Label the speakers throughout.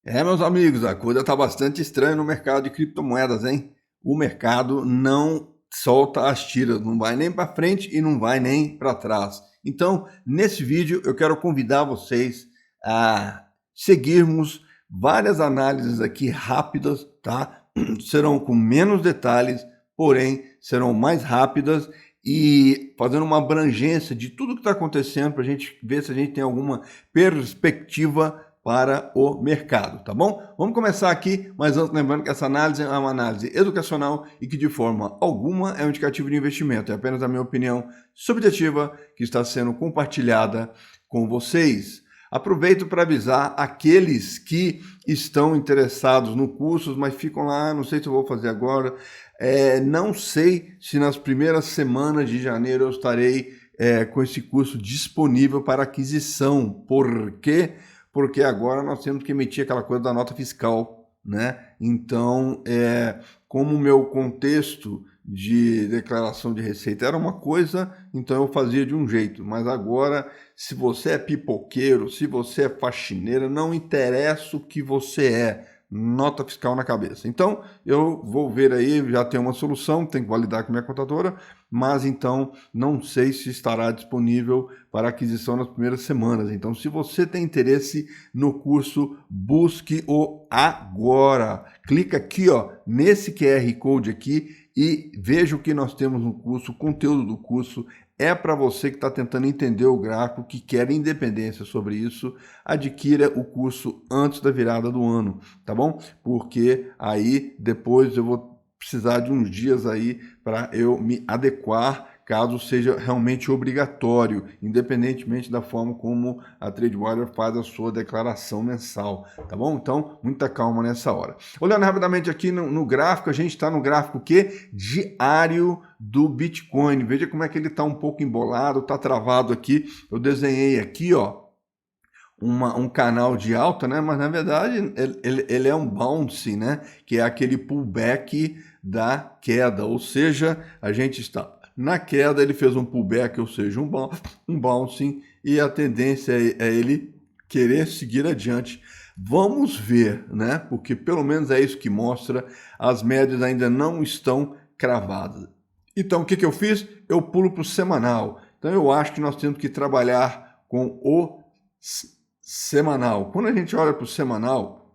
Speaker 1: Meus amigos, a coisa está bastante estranha no mercado de criptomoedas, hein? O mercado não solta as tiras, não vai nem para frente e não vai nem para trás. Então, nesse vídeo, eu quero convidar vocês a seguirmos várias análises aqui rápidas, tá? Serão com menos detalhes, porém serão mais rápidas e fazendo uma abrangência de tudo que está acontecendo para a gente ver se a gente tem alguma perspectiva para o mercado, tá bom? Vamos começar aqui, mas antes lembrando que essa análise é uma análise educacional e que de forma alguma é um indicativo de investimento, é apenas a minha opinião subjetiva que está sendo compartilhada com vocês. Aproveito para avisar aqueles que estão interessados no curso, mas ficam lá, não sei se eu vou fazer agora, não sei se nas primeiras semanas de janeiro eu estarei com esse curso disponível para aquisição, porque agora nós temos que emitir aquela coisa da nota fiscal, né? Então, como o meu contexto de declaração de receita era uma coisa, então eu fazia de um jeito. Mas agora, se você é pipoqueiro, se você é faxineira, não interessa o que você é, nota fiscal na cabeça. Então, eu vou ver aí, já tem uma solução, tem que validar com a minha contadora, mas então não sei se estará disponível para aquisição nas primeiras semanas. Então, se você tem interesse no curso, busque-o agora. Clica aqui, ó, nesse QR Code aqui e veja o que nós temos no curso, o conteúdo do curso. É para você que está tentando entender o gráfico, que quer independência sobre isso, adquira o curso antes da virada do ano, tá bom? Porque aí depois eu vou precisar de uns dias aí para eu me adequar, caso seja realmente obrigatório, independentemente da forma como a Tradewire faz a sua declaração mensal, tá bom? Então, muita calma nessa hora. Olhando rapidamente aqui no gráfico, a gente está no gráfico que diário do Bitcoin. Veja como é que ele está um pouco embolado, está travado aqui. Eu desenhei aqui, ó, um canal de alta, né? Mas na verdade ele é um bounce, né? Que é aquele pullback da queda, ou seja, a gente está na queda, ele fez um pullback, ou seja, um bouncing, e a tendência é ele querer seguir adiante. Vamos ver, né? Porque pelo menos é isso que mostra, as médias ainda não estão cravadas. Então, o que eu fiz? Eu pulo para o semanal. Então, eu acho que nós temos que trabalhar com o semanal. Quando a gente olha para o semanal,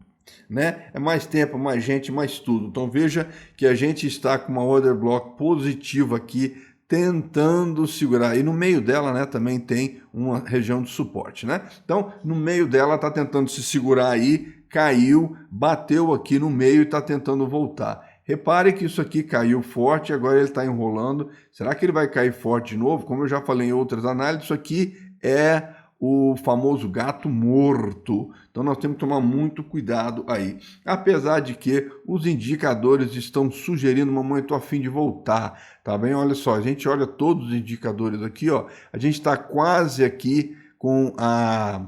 Speaker 1: né, é mais tempo, mais gente, mais tudo. Então, veja que a gente está com uma order block positiva aqui, tentando segurar. E no meio dela, né, também tem uma região de suporte, né? Então, no meio dela está tentando se segurar aí, caiu, bateu aqui no meio e está tentando voltar. Repare que isso aqui caiu forte, agora ele está enrolando. Será que ele vai cair forte de novo? Como eu já falei em outras análises, isso aqui é o famoso gato morto. Então nós temos que tomar muito cuidado aí. Apesar de que os indicadores estão sugerindo um momento a fim de voltar, tá bem? Olha só, a gente olha todos os indicadores aqui, ó. A gente está quase aqui com a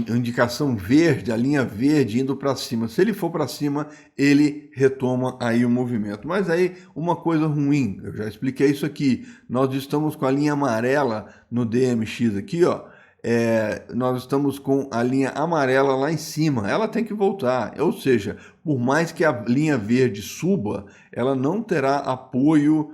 Speaker 1: indicação verde, a linha verde indo para cima. Se ele for para cima, ele retoma aí o movimento. Mas aí uma coisa ruim, eu já expliquei isso aqui, nós estamos com a linha amarela no DMX aqui, ó. Nós estamos com a linha amarela lá em cima, ela tem que voltar, ou seja, por mais que a linha verde suba, ela não terá apoio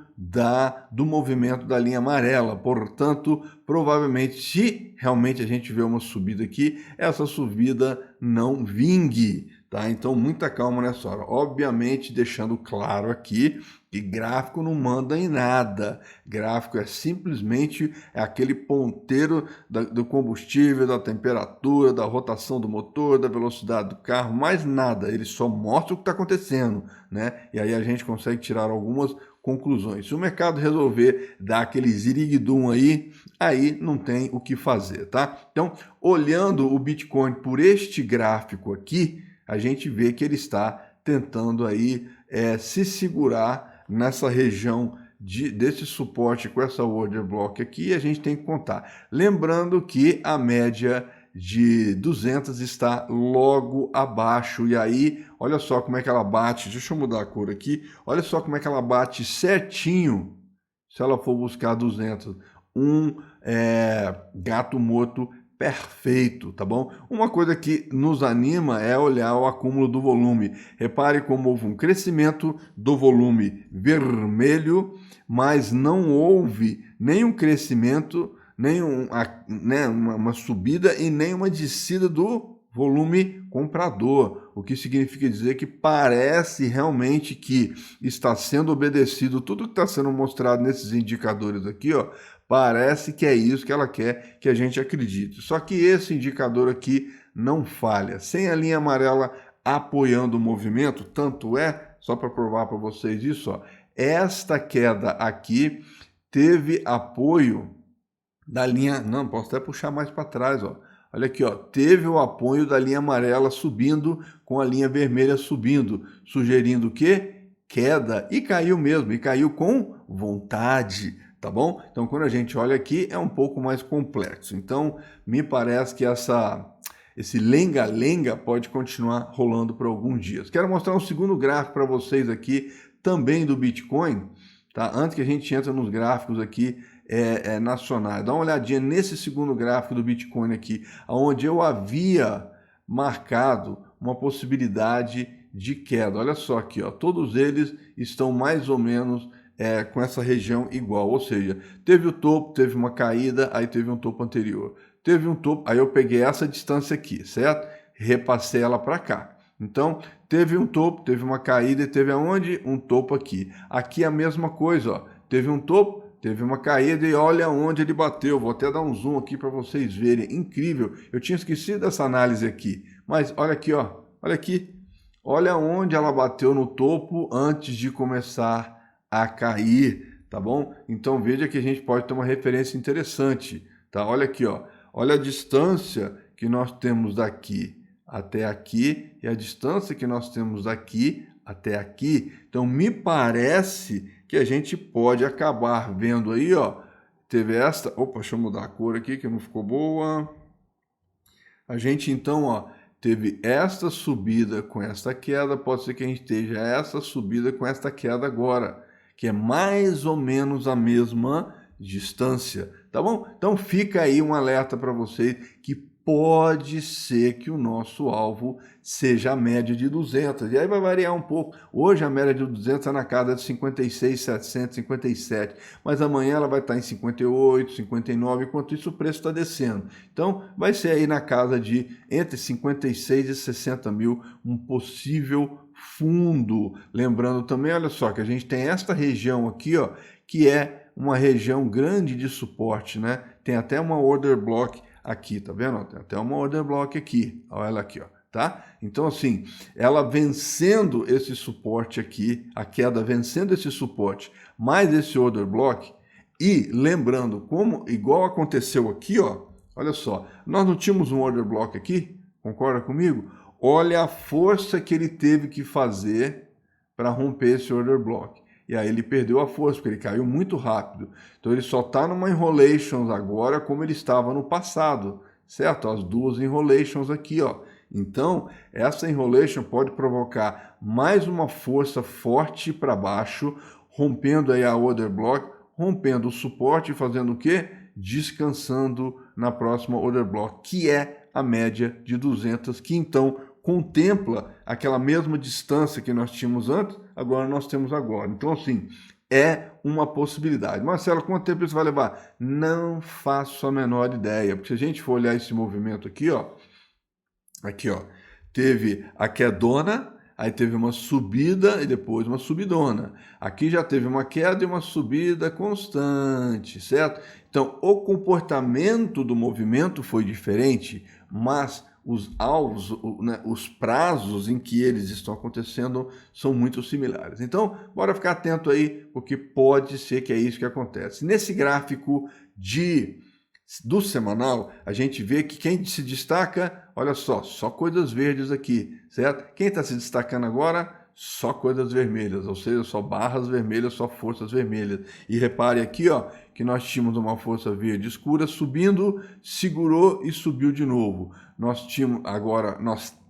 Speaker 1: do movimento da linha amarela, portanto, provavelmente, se realmente a gente vê uma subida aqui, essa subida não vingue, tá? Então, muita calma nessa hora. Obviamente, deixando claro aqui que gráfico não manda em nada. Gráfico é simplesmente aquele ponteiro do combustível, da temperatura, da rotação do motor, da velocidade do carro, mais nada. Ele só mostra o que está acontecendo, né? E aí a gente consegue tirar algumas conclusões. Se o mercado resolver dar aquele ziriguidum aí não tem o que fazer, tá? Então, olhando o Bitcoin por este gráfico aqui, a gente vê que ele está tentando aí se segurar nessa região desse suporte com essa order block aqui, a gente tem que contar. Lembrando que a média de 200 está logo abaixo, e aí, olha só como é que ela bate, deixa eu mudar a cor aqui, olha só como é que ela bate certinho, se ela for buscar 200, gato morto perfeito, tá bom? Uma coisa que nos anima é olhar o acúmulo do volume. Repare como houve um crescimento do volume vermelho, mas não houve nenhum crescimento, uma subida e nem uma descida do volume comprador, o que significa dizer que parece realmente que está sendo obedecido tudo que está sendo mostrado nesses indicadores aqui, ó, parece que é isso que ela quer que a gente acredite. Só que esse indicador aqui não falha. Sem a linha amarela apoiando o movimento, tanto é, só para provar para vocês isso, ó, esta queda aqui teve apoio da linha, não, posso até puxar mais para trás, ó. Olha aqui, ó, teve o apoio da linha amarela subindo com a linha vermelha subindo, sugerindo o quê? Queda, e caiu mesmo, e caiu com vontade, tá bom? Então, quando a gente olha aqui, é um pouco mais complexo. Então, me parece que esse lenga-lenga pode continuar rolando por alguns dias. Quero mostrar um segundo gráfico para vocês aqui, também do Bitcoin, tá? Antes que a gente entre nos gráficos aqui, nacionais. Dá uma olhadinha nesse segundo gráfico do Bitcoin aqui, onde eu havia marcado uma possibilidade de queda. Olha só aqui, ó, todos eles estão mais ou menos com essa região igual, ou seja, teve o topo, teve uma caída, aí teve um topo anterior. Teve um topo, aí eu peguei essa distância aqui, certo? Repassei ela para cá. Então, teve um topo, teve uma caída e teve aonde? Um topo aqui. Aqui a mesma coisa, ó, teve um topo, teve uma caída e olha onde ele bateu. Vou até dar um zoom aqui para vocês verem. Incrível. Eu tinha esquecido dessa análise aqui. Mas olha aqui, ó. Olha aqui. Olha onde ela bateu no topo antes de começar a cair, tá bom? Então veja que a gente pode ter uma referência interessante, tá? Olha aqui, ó. Olha a distância que nós temos daqui até aqui e a distância que nós temos daqui até aqui. Então me parece que a gente pode acabar vendo aí, ó, teve esta, opa, deixa eu mudar a cor aqui que não ficou boa. A gente então, ó, teve esta subida com esta queda, pode ser que a gente esteja essa subida com esta queda agora, que é mais ou menos a mesma distância, tá bom? Então fica aí um alerta para vocês que pode ser que o nosso alvo seja a média de 200, e aí vai variar um pouco. Hoje a média de 200 está na casa de 56.757, mas amanhã ela vai estar em 58, 59, enquanto isso o preço está descendo. Então vai ser aí na casa de entre 56 e 60 mil um possível fundo. Lembrando também, olha só, que a gente tem esta região aqui, ó, que é uma região grande de suporte, né? Tem até uma order block aqui, tá vendo? Tem até uma order block aqui, olha ela aqui, ó, tá? Então, assim, ela vencendo esse suporte aqui, a queda vencendo esse suporte, mais esse order block, e lembrando, como igual aconteceu aqui, ó, olha só, nós não tínhamos um order block aqui, concorda comigo? Olha a força que ele teve que fazer para romper esse order block. E aí ele perdeu a força, porque ele caiu muito rápido. Então ele só está numa enrolations agora como ele estava no passado, certo? As duas enrolations aqui, ó. Então, essa enrolation pode provocar mais uma força forte para baixo, rompendo aí a order block, rompendo o suporte e fazendo o quê? Descansando na próxima order block, que é a média de 200, que então contempla aquela mesma distância que nós tínhamos antes, agora nós temos agora. Então, assim, é uma possibilidade. Marcelo, quanto tempo isso vai levar? Não faço a menor ideia, porque se a gente for olhar esse movimento aqui, ó, teve a quedona, aí teve uma subida e depois uma subidona. Aqui já teve uma queda e uma subida constante, certo? Então, o comportamento do movimento foi diferente, mas os alvos, os prazos em que eles estão acontecendo são muito similares. Então, bora ficar atento aí, porque pode ser que é isso que acontece. Nesse gráfico do semanal, a gente vê que quem se destaca, olha só coisas verdes aqui, certo? Quem está se destacando agora? Só coisas vermelhas, ou seja, só barras vermelhas, só forças vermelhas. E repare aqui, ó, que nós tínhamos uma força verde escura subindo, segurou e subiu de novo. Nós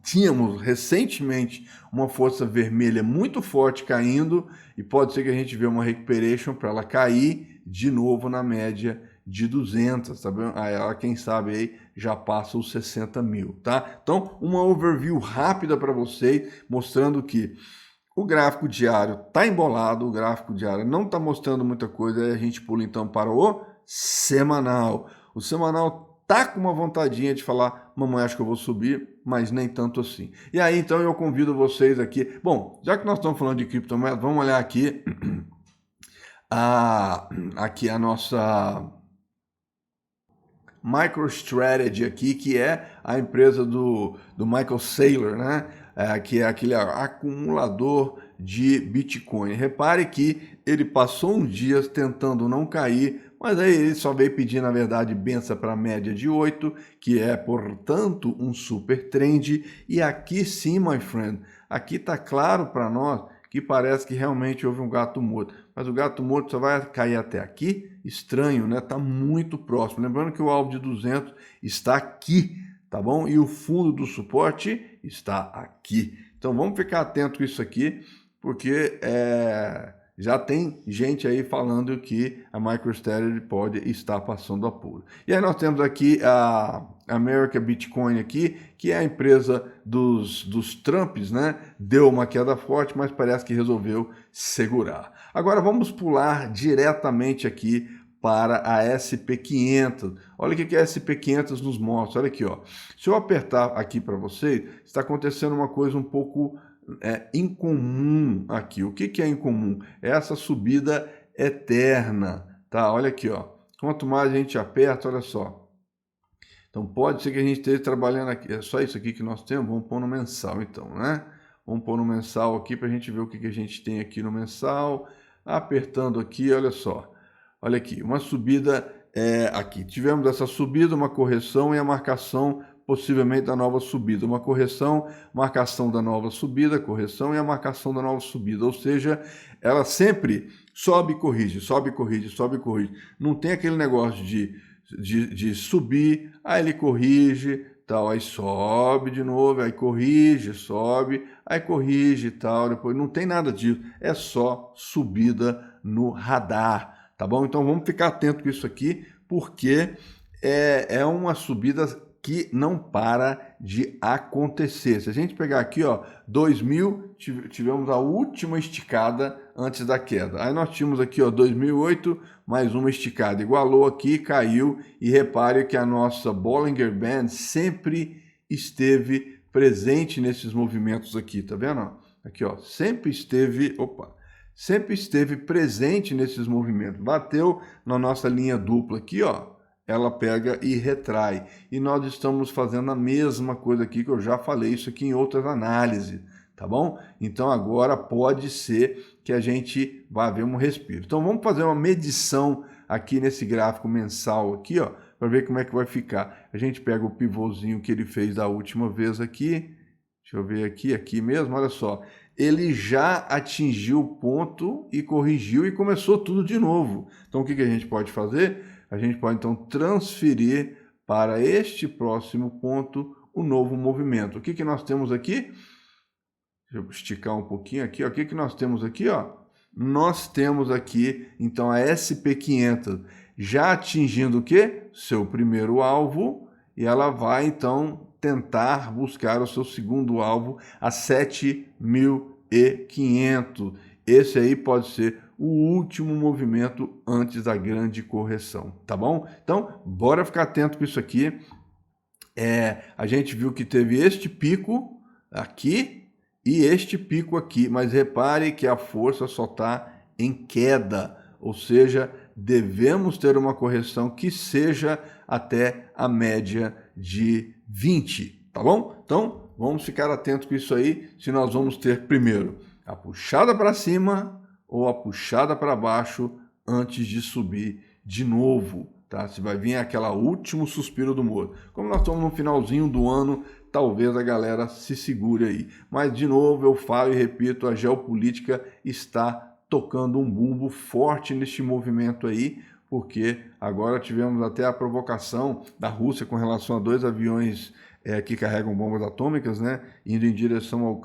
Speaker 1: tínhamos recentemente uma força vermelha muito forte caindo e pode ser que a gente veja uma recuperation para ela cair de novo na média de 200, tá vendo? Aí ela, quem sabe aí, já passa os 60 mil, tá? Então, uma overview rápida para vocês, mostrando que o gráfico diário está embolado, o gráfico diário não está mostrando muita coisa, aí a gente pula então para o semanal. O semanal tá com uma vontadinha de falar, mamãe, acho que eu vou subir, mas nem tanto assim. E aí então eu convido vocês aqui, bom, já que nós estamos falando de criptomoedas, vamos olhar aqui a nossa MicroStrategy aqui, que é a empresa do Michael Saylor, né? Que é aquele acumulador de Bitcoin. Repare que ele passou uns dias tentando não cair, mas aí ele só veio pedir, na verdade, benção para a média de 8, que é, portanto, um super trend. E aqui sim, my friend, aqui está claro para nós que parece que realmente houve um gato morto. Mas o gato morto só vai cair até aqui? Estranho, né? Está muito próximo. Lembrando que o alvo de 200 está aqui, tá bom? E o fundo do suporte está aqui. Então vamos ficar atento com isso aqui, porque já tem gente aí falando que a MicroStrategy pode estar passando apuro. E aí nós temos aqui a America Bitcoin aqui, que é a empresa dos Trumps, né? Deu uma queda forte, mas parece que resolveu segurar. Agora vamos pular diretamente aqui para a SP500. Olha o que a SP500 nos mostra. Olha aqui, ó. Se eu apertar aqui para vocês, está acontecendo uma coisa um pouco incomum aqui. O que é incomum? É essa subida eterna, tá? Olha aqui, ó. Quanto mais a gente aperta, olha só. Então pode ser que a gente esteja trabalhando aqui. É só isso aqui que nós temos? Vamos pôr no mensal então, né? Vamos pôr no mensal aqui para a gente ver o que a gente tem aqui no mensal. Apertando aqui, olha só. Olha aqui, uma subida aqui. Tivemos essa subida, uma correção e a marcação possivelmente da nova subida. Uma correção, marcação da nova subida, correção e a marcação da nova subida. Ou seja, ela sempre sobe e corrige, sobe e corrige, sobe e corrige. Não tem aquele negócio de subir, aí ele corrige, tal, aí sobe de novo, aí corrige, sobe, aí corrige e tal. Depois não tem nada disso, é só subida no radar, tá bom? Então vamos ficar atento com isso aqui, porque é uma subida que não para de acontecer. Se a gente pegar aqui, ó, 2000, tivemos a última esticada antes da queda. Aí nós tínhamos aqui, ó, 2008, mais uma esticada. Igualou aqui, caiu, e repare que a nossa Bollinger Band sempre esteve presente nesses movimentos aqui, tá vendo? Aqui, ó, sempre esteve presente nesses movimentos. Bateu na nossa linha dupla aqui, ó, ela pega e retrai. E nós estamos fazendo a mesma coisa aqui, que eu já falei isso aqui em outras análises, tá bom? Então agora pode ser que a gente vá ver um respiro. Então vamos fazer uma medição aqui nesse gráfico mensal aqui, ó, para ver como é que vai ficar. A gente pega o pivôzinho que ele fez da última vez aqui, deixa eu ver aqui mesmo, olha só. Ele já atingiu o ponto e corrigiu e começou tudo de novo. Então o que a gente pode fazer? A gente pode então transferir para este próximo ponto o novo movimento. O que nós temos aqui? Deixa eu esticar um pouquinho aqui, ó. O que nós temos aqui, ó? Nós temos aqui então a SP500 já atingindo o quê? Seu primeiro alvo, e ela vai então tentar buscar o seu segundo alvo a 7.500. Esse aí pode ser o último movimento antes da grande correção, tá bom? Então, bora ficar atento com isso aqui. A gente viu que teve este pico aqui e este pico aqui, mas repare que a força só está em queda, ou seja, devemos ter uma correção que seja até a média de 20, tá bom? Então, vamos ficar atentos com isso aí, se nós vamos ter primeiro a puxada para cima ou a puxada para baixo antes de subir de novo, tá? Se vai vir aquela último suspiro do Moro. Como nós estamos no finalzinho do ano, talvez a galera se segure aí. Mas, de novo, eu falo e repito, a geopolítica está tocando um bumbo forte neste movimento aí, porque agora tivemos até a provocação da Rússia com relação a 2 aviões que carregam bombas atômicas, né? Indo em direção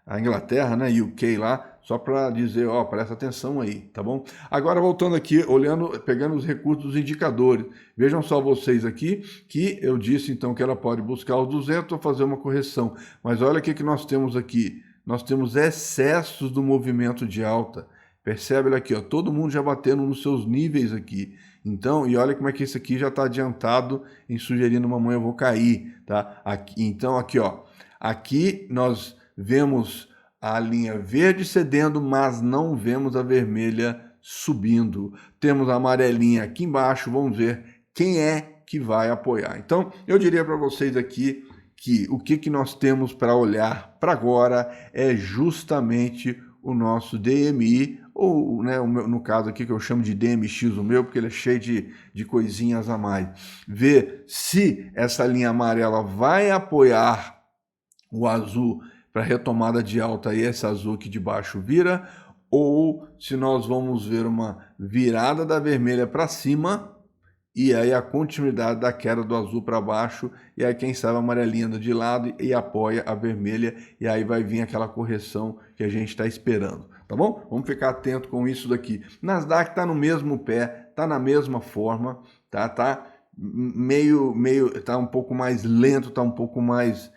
Speaker 1: a Inglaterra, né, UK lá, só para dizer, ó, presta atenção aí, tá bom? Agora voltando aqui, olhando, pegando os recursos dos indicadores, vejam só vocês aqui, que eu disse então que ela pode buscar os 200 ou fazer uma correção, mas olha o que nós temos aqui, nós temos excessos do movimento de alta, percebe aqui, ó, todo mundo já batendo nos seus níveis aqui, então, e olha como é que isso aqui já está adiantado em sugerindo amanhã eu vou cair, tá? Aqui, então aqui, ó, aqui nós vemos a linha verde cedendo, mas não vemos a vermelha subindo. Temos a amarelinha aqui embaixo, vamos ver quem é que vai apoiar. Então, eu diria para vocês aqui que o que nós temos para olhar para agora é justamente o nosso DMI, ou né, no caso aqui que eu chamo de DMX o meu, porque ele é cheio de coisinhas a mais. Ver se essa linha amarela vai apoiar o azul para retomada de alta e esse azul aqui de baixo vira, ou se nós vamos ver uma virada da vermelha para cima e aí a continuidade da queda do azul para baixo, e aí quem sabe a amarelinha de lado e apoia a vermelha, e aí vai vir aquela correção que a gente está esperando, tá bom? Vamos ficar atento com isso daqui. Nasdaq está no mesmo pé, está na mesma forma, tá tá um pouco mais lento, tá um pouco mais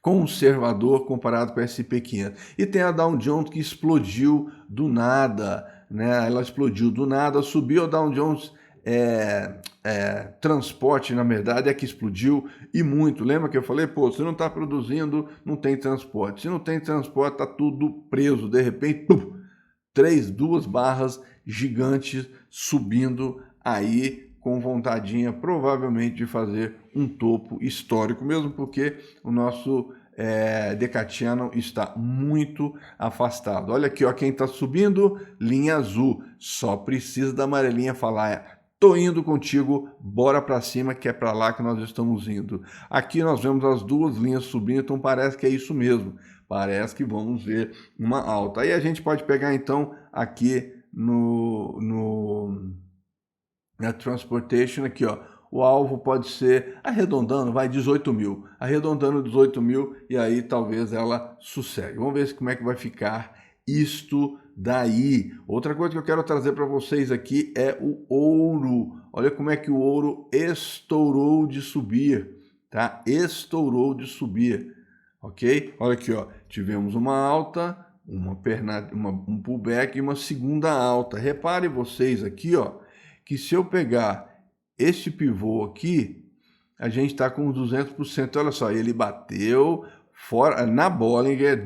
Speaker 1: conservador comparado com a S&P 500. E tem a Dow Jones que explodiu do nada, né? Ela explodiu do nada, subiu. A Dow Jones transporte, na verdade, é que explodiu e muito. Lembra que eu falei, pô, se não está produzindo, não tem transporte. Se não tem transporte, tá tudo preso. De repente, pum, duas barras gigantes subindo aí, com vontadinha provavelmente de fazer um topo histórico, mesmo porque o nosso Decatiano está muito afastado. Olha aqui, ó, quem está subindo, linha azul, só precisa da amarelinha falar, tô indo contigo, bora para cima, que é para lá que nós estamos indo. Aqui nós vemos as duas linhas subindo, então parece que é isso mesmo, parece que vamos ver uma alta. Aí a gente pode pegar então aqui na Transportation, aqui ó, o alvo pode ser, arredondando, vai 18 mil, arredondando 18 mil, e aí talvez ela sossegue. Vamos ver como é que vai ficar isto daí. Outra coisa que eu quero trazer para vocês aqui é o ouro. Olha como é que o ouro estourou de subir, tá? Estourou de subir, ok? Olha aqui, ó, tivemos uma alta, um pullback e uma segunda alta. Reparem vocês aqui, ó, que se eu pegar esse pivô aqui, a gente está com 200%. Olha só, ele bateu fora na Bollinger,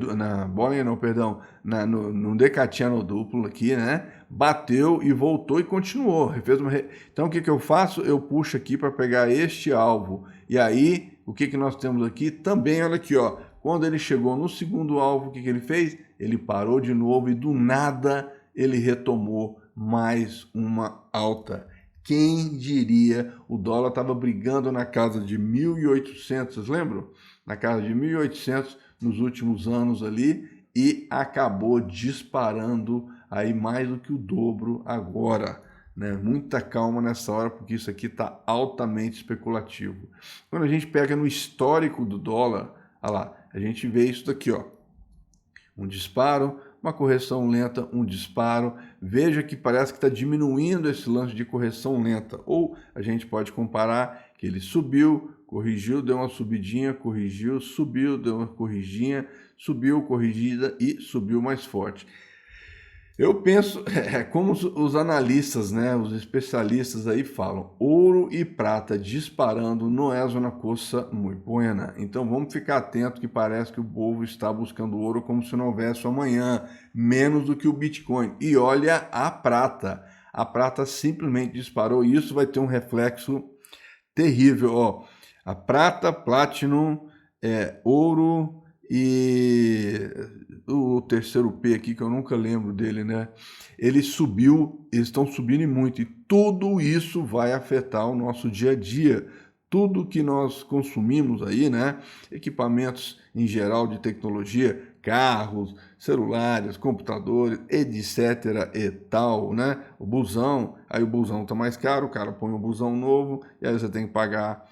Speaker 1: no Decatiano duplo aqui, né? Bateu e voltou e continuou. Então o que eu faço? Eu puxo aqui para pegar este alvo. E aí, o que nós temos aqui? Também, olha aqui, ó. Quando ele chegou no segundo alvo, o que ele fez? Ele parou de novo e do nada ele retomou mais uma alta. Quem diria? O dólar estava brigando na casa de 1.800, vocês lembram? Na casa de 1.800 nos últimos anos ali, e acabou disparando aí mais do que o dobro agora, né? Muita calma nessa hora, porque isso aqui está altamente especulativo. Quando a gente pega no histórico do dólar, olha lá, a gente vê isso daqui, ó, um disparo, uma correção lenta, um disparo. Veja que parece que está diminuindo esse lance de correção lenta. Ou a gente pode comparar que ele subiu, corrigiu, deu uma subidinha, corrigiu, subiu, deu uma corridinha, subiu, corrigida e subiu mais forte. Eu penso, como os analistas, né, os especialistas aí falam, ouro e prata disparando não é uma coisa muito buena. Então vamos ficar atento que parece que o povo está buscando ouro como se não houvesse amanhã, menos do que o Bitcoin. E olha a prata simplesmente disparou e isso vai ter um reflexo terrível. Ó, a prata, Platinum, ouro e o terceiro P aqui, que eu nunca lembro dele, né? Ele subiu, eles estão subindo muito, e tudo isso vai afetar o nosso dia a dia. Tudo que nós consumimos aí, né? Equipamentos em geral de tecnologia, carros, celulares, computadores, etc. e tal, né? O busão, aí o busão tá mais caro, o cara põe um busão novo, e aí você tem que pagar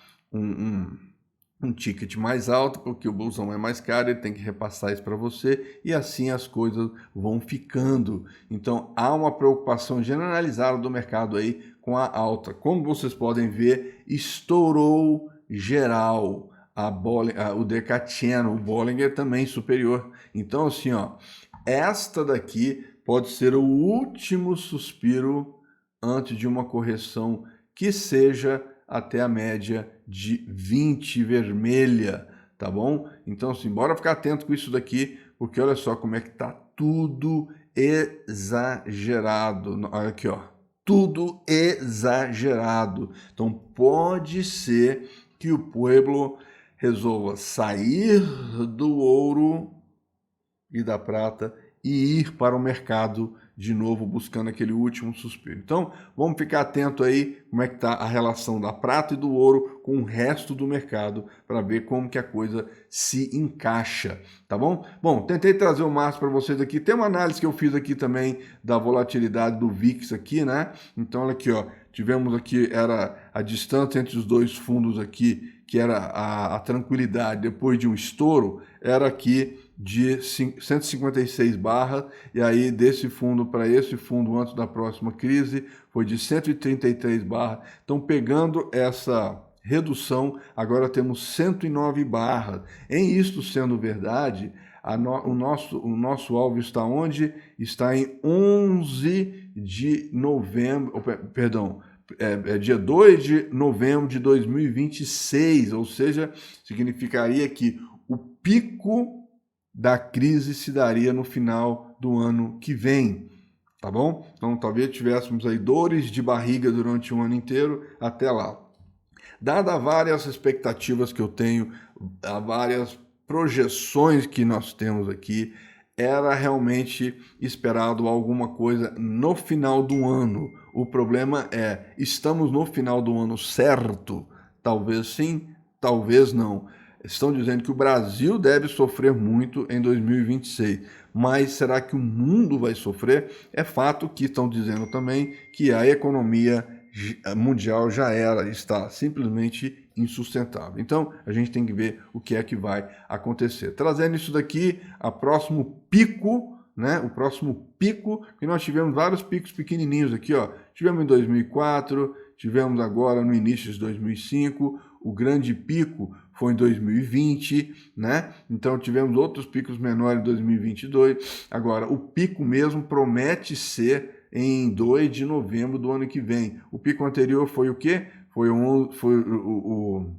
Speaker 1: um ticket mais alto, porque o bolsão é mais caro, ele tem que repassar isso para você, e assim as coisas vão ficando. Então, há uma preocupação generalizada do mercado aí com a alta. Como vocês podem ver, estourou geral o Decatiano, o Bollinger também superior. Então, assim, ó, esta daqui pode ser o último suspiro antes de uma correção que seja até a média de 20 vermelha, tá bom? Então, assim, bora ficar atento com isso daqui, porque olha só como é que tá tudo exagerado. Olha aqui, ó, tudo exagerado. Então, pode ser que o pueblo resolva sair do ouro e da prata e ir para o mercado de novo buscando aquele último suspiro. Então, vamos ficar atento aí como é que está a relação da prata e do ouro com o resto do mercado para ver como que a coisa se encaixa, tá bom? Bom, tentei trazer o máximo para vocês aqui. Tem uma análise que eu fiz aqui também da volatilidade do VIX aqui, né? Então, olha aqui, ó, tivemos aqui, era a distância entre os dois fundos aqui, que era a tranquilidade depois de um estouro, era aqui de 156 barras, e aí desse fundo para esse fundo antes da próxima crise foi de 133 barras. Então, pegando essa redução, agora temos 109 barras. Em isto sendo verdade, o nosso alvo está onde? Está em 11 de novembro, perdão, dia 2 de novembro de 2026, ou seja, significaria que o pico da crise se daria no final do ano que vem, tá bom? Então talvez tivéssemos aí dores de barriga durante um ano inteiro até lá. Dada várias expectativas que eu tenho, várias projeções que nós temos aqui, era realmente esperado alguma coisa no final do ano. O problema é, estamos no final do ano certo? Talvez sim, talvez não. Estão dizendo que o Brasil deve sofrer muito em 2026, mas será que o mundo vai sofrer? É fato que estão dizendo também que a economia mundial está simplesmente insustentável. Então, a gente tem que ver o que é que vai acontecer. Trazendo isso daqui, a próximo pico, né? O próximo pico, que nós tivemos vários picos pequenininhos aqui, ó. Tivemos em 2004, tivemos agora no início de 2005, o grande pico foi em 2020, né? Então tivemos outros picos menores em 2022. Agora, o pico mesmo promete ser em 2 de novembro do ano que vem. O pico anterior foi o quê? Foi o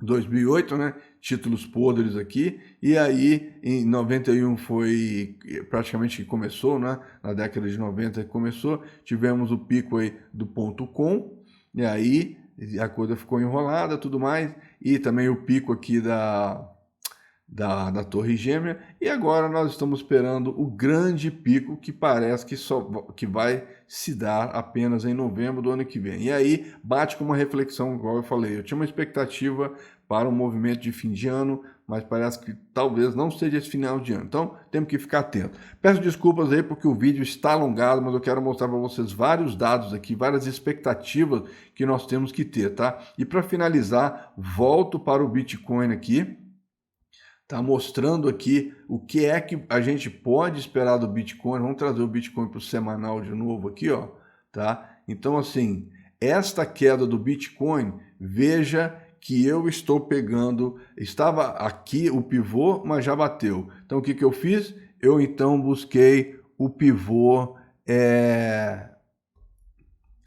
Speaker 1: 2008, né? Títulos podres aqui. E aí, em 91 foi praticamente que começou, né? Na década de 90 que começou. Tivemos o pico aí do .com. E aí a coisa ficou enrolada, tudo mais, e também o pico aqui da Torre Gêmea, e agora nós estamos esperando o grande pico que parece que vai se dar apenas em novembro do ano que vem. E aí bate com uma reflexão, igual eu falei, eu tinha uma expectativa para um movimento de fim de ano, mas parece que talvez não seja esse final de ano. Então, temos que ficar atento. Peço desculpas aí porque o vídeo está alongado, mas eu quero mostrar para vocês vários dados aqui, várias expectativas que nós temos que ter, tá? E para finalizar, volto para o Bitcoin aqui, tá mostrando aqui o que é que a gente pode esperar do Bitcoin. Vamos trazer o Bitcoin para o semanal de novo aqui, ó, tá? Então, assim, esta queda do Bitcoin, veja que eu estou pegando, estava aqui o pivô, mas já bateu. Então, o que eu fiz? Eu, então, busquei o pivô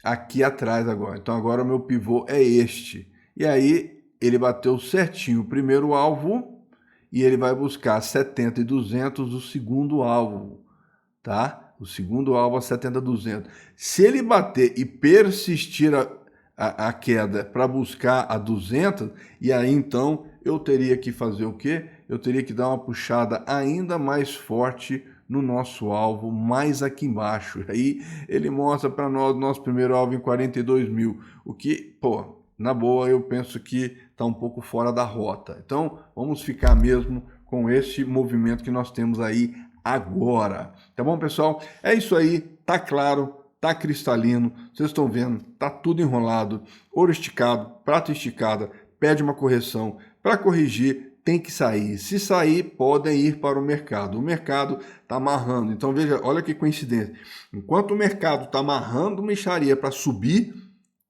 Speaker 1: aqui atrás agora. Então, agora o meu pivô é este. E aí, ele bateu certinho o primeiro alvo e ele vai buscar 70,200 o segundo alvo, tá? O segundo alvo é 70,200. Se ele bater e persistir a queda para buscar a 200, e aí então eu teria que fazer o quê? Eu teria que dar uma puxada ainda mais forte no nosso alvo, mais aqui embaixo. Aí ele mostra para nós nosso primeiro alvo em 42 mil, o que, pô, na boa eu penso que está um pouco fora da rota. Então vamos ficar mesmo com esse movimento que nós temos aí agora. Tá bom, pessoal? É isso aí, tá claro, tá cristalino, vocês estão vendo, tá tudo enrolado, ouro esticado, prata esticada, pede uma correção. Para corrigir, tem que sair. Se sair, podem ir para o mercado. O mercado está amarrando. Então, veja, olha que coincidência. Enquanto o mercado está amarrando mixaria para subir,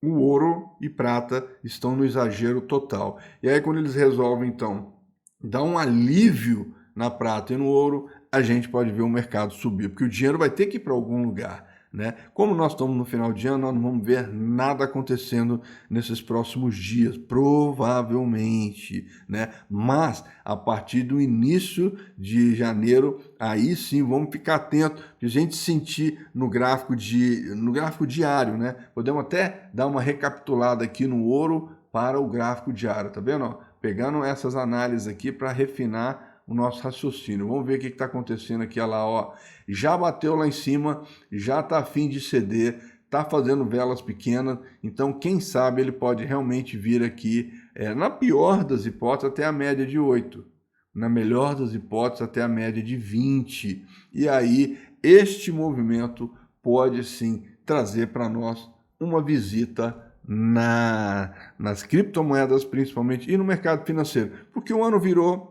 Speaker 1: o ouro e prata estão no exagero total. E aí, quando eles resolvem, então, dar um alívio na prata e no ouro, a gente pode ver o mercado subir, porque o dinheiro vai ter que ir para algum lugar, né? Como nós estamos no final de ano, nós não vamos ver nada acontecendo nesses próximos dias, provavelmente, né? Mas a partir do início de janeiro, aí sim vamos ficar atento, de a gente sentir no gráfico diário, né? Podemos até dar uma recapitulada aqui no ouro para o gráfico diário, tá vendo? Ó, pegando essas análises aqui para refinar o nosso raciocínio. Vamos ver o que está acontecendo aqui, olha lá, ó. Já bateu lá em cima, já está a fim de ceder, está fazendo velas pequenas, então quem sabe ele pode realmente vir aqui, na pior das hipóteses, até a média de 8, na melhor das hipóteses, até a média de 20. E aí, este movimento pode sim trazer para nós uma visita nas criptomoedas, principalmente, e no mercado financeiro, porque o ano virou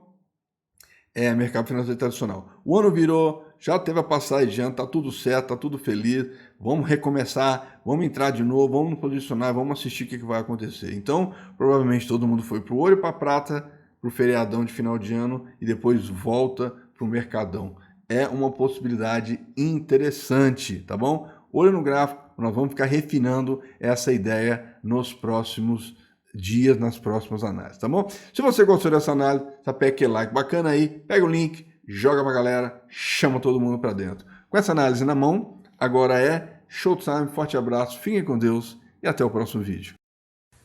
Speaker 1: mercado financeiro tradicional. O ano virou, já teve a passagem de ano, tá tudo certo, tá tudo feliz, vamos recomeçar, vamos entrar de novo, vamos nos posicionar, vamos assistir o que vai acontecer. Então, provavelmente todo mundo foi para o ouro e para a prata, para o feriadão de final de ano e depois volta para o mercadão. É uma possibilidade interessante, tá bom? Olho no gráfico, nós vamos ficar refinando essa ideia nos próximos dias, nas próximas análises, tá bom? Se você gostou dessa análise, aperta aquele like bacana aí, pega o link, joga pra galera, chama todo mundo pra dentro. Com essa análise na mão, agora é showtime, forte abraço, fiquem com Deus e até o próximo vídeo.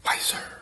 Speaker 1: Bye, sir.